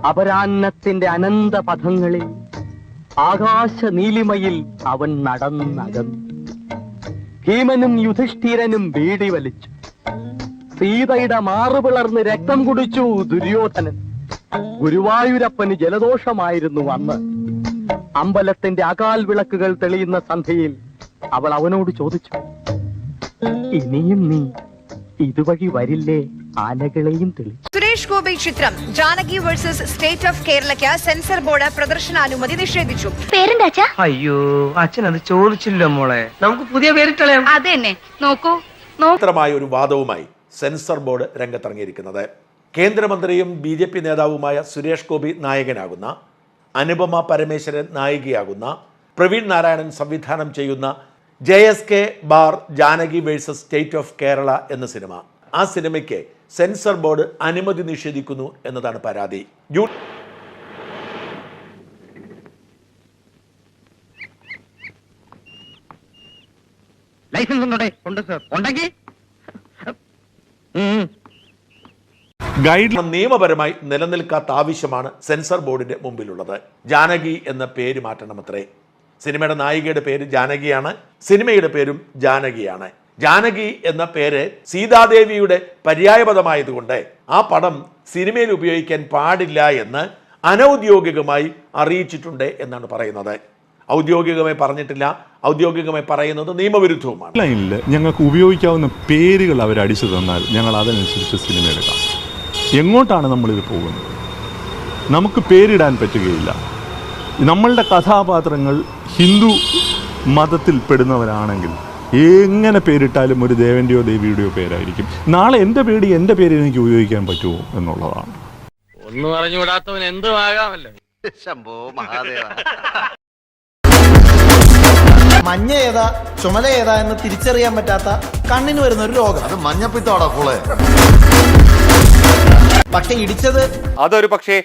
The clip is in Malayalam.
അപരാന്നത്തിന്റെ അനന്ത പഥങ്ങളിൽ ആകാശ നീലിമയിൽ അവൻ നടന്നകന്നു. ഭീമനും യുധിഷ്ഠിരനും ബീഡി വലിച്ചു. സീതയുടെ മാറുപിളർന്ന് രക്തം കുടിച്ചു ദുര്യോധനൻ. ഗുരുവായൂരപ്പന് ജലദോഷമായിരുന്നു അന്ന്. അമ്പലത്തിന്റെ അകാൽ വിളക്കുകൾ തെളിയുന്ന സന്ധ്യയിൽ അവൾ അവനോട് ചോദിച്ചു, ഇനിയും നീ ഇതുവഴി വരില്ലേ? ആനകളെയും തെളിച്ചു. സുരേഷ് ഗോപി ചിത്രം ജാനകി വേഴ്സസ് സ്റ്റേറ്റ് ഓഫ് കേരളയ്ക്ക് സെൻസർ ബോർഡ് പ്രദർശനാനുമതി നിഷേധിച്ചു. പേരെന്താ? അയ്യോ, അച്ഛൻ അത് ചോദിച്ചില്ല മോളെ. നമുക്ക് പുതിയ പേരിട്ടളയാം. അത് തന്നെ. നോക്കൂ. ഒരു വാദവുമായി സെൻസർ ബോർഡ് രംഗത്തിറങ്ങിയിരിക്കുന്നത്. കേന്ദ്രമന്ത്രിയും BJP നേതാവുമായ സുരേഷ് ഗോപി നായകനാകുന്ന, അനുപമ പരമേശ്വരൻ നായികയാകുന്ന, പ്രവീൺ നാരായണൻ സംവിധാനം ചെയ്യുന്ന JSK bar Janaki versus state of Kerala എന്ന സിനിമ. ആ സിനിമയ്ക്ക് സെൻസർ ബോർഡ് അനുമതി നിഷേധിക്കുന്നു എന്നതാണ് പരാതി. ലൈസൻസ് ഉണ്ട് സർ. ഉണ്ടെങ്കിൽ ഗൈഡ് നിയമപരമായി നിലനിൽക്കാത്ത ആവശ്യമാണ് സെൻസർ ബോർഡിന്റെ മുമ്പിലുള്ളത്. ജാനകി എന്ന പേര് മാറ്റണമത്രേ. സിനിമയുടെ നായികയുടെ പേര് ജാനകിയാണ്, സിനിമയുടെ പേരും ജാനകിയാണ്. ജാനകി എന്ന പേര് സീതാദേവിയുടെ പര്യായപദമായതുകൊണ്ട് ആ പദം സിനിമയിൽ ഉപയോഗിക്കാൻ പാടില്ല എന്ന് അനൗദ്യോഗികമായി അറിയിച്ചിട്ടുണ്ട് എന്നാണ് പറയുന്നത്. ഔദ്യോഗികമായി പറഞ്ഞിട്ടില്ല. ഔദ്യോഗികമായി പറയുന്നത് നിയമവിരുദ്ധവുമാണ്. ലൈനിൽ ഞങ്ങൾക്ക് ഉപയോഗിക്കാവുന്ന പേരുകൾ അവർ അടിച്ചു തന്നാൽ ഞങ്ങൾ അതനുസരിച്ച് സിനിമ എടുക്കാം. എങ്ങോട്ടാണ് നമ്മളിത് പോകുന്നത്? നമുക്ക് പേരിടാൻ പറ്റുകയില്ല. നമ്മളുടെ കഥാപാത്രങ്ങൾ ഹിന്ദു മതത്തിൽ പെടുന്നവരാണെങ്കിൽ എങ്ങനെ പേരിട്ടാലും ഒരു ദേവന്റെയോ ദേവിയുടെയോ പേരായിരിക്കും. നാളെ എൻ്റെ പേര് എനിക്ക് ഉപയോഗിക്കാൻ പറ്റുമോ എന്നുള്ളതാണ്. ഒന്നും അറിഞ്ഞുകൂടാത്തവൻ എന്തും ആകാമല്ലോ. ശംഭോ മഹാദേവ. മഞ്ഞ ഏതാ ചുമല ഏതാ എന്ന് തിരിച്ചറിയാൻ പറ്റാത്ത കണ്ണിന് വരുന്ന ഒരു രോഗം. അത് മഞ്ഞപ്പിത്തോടാ. പക്ഷെ ഇടിച്ചത് അതൊരു പക്ഷേ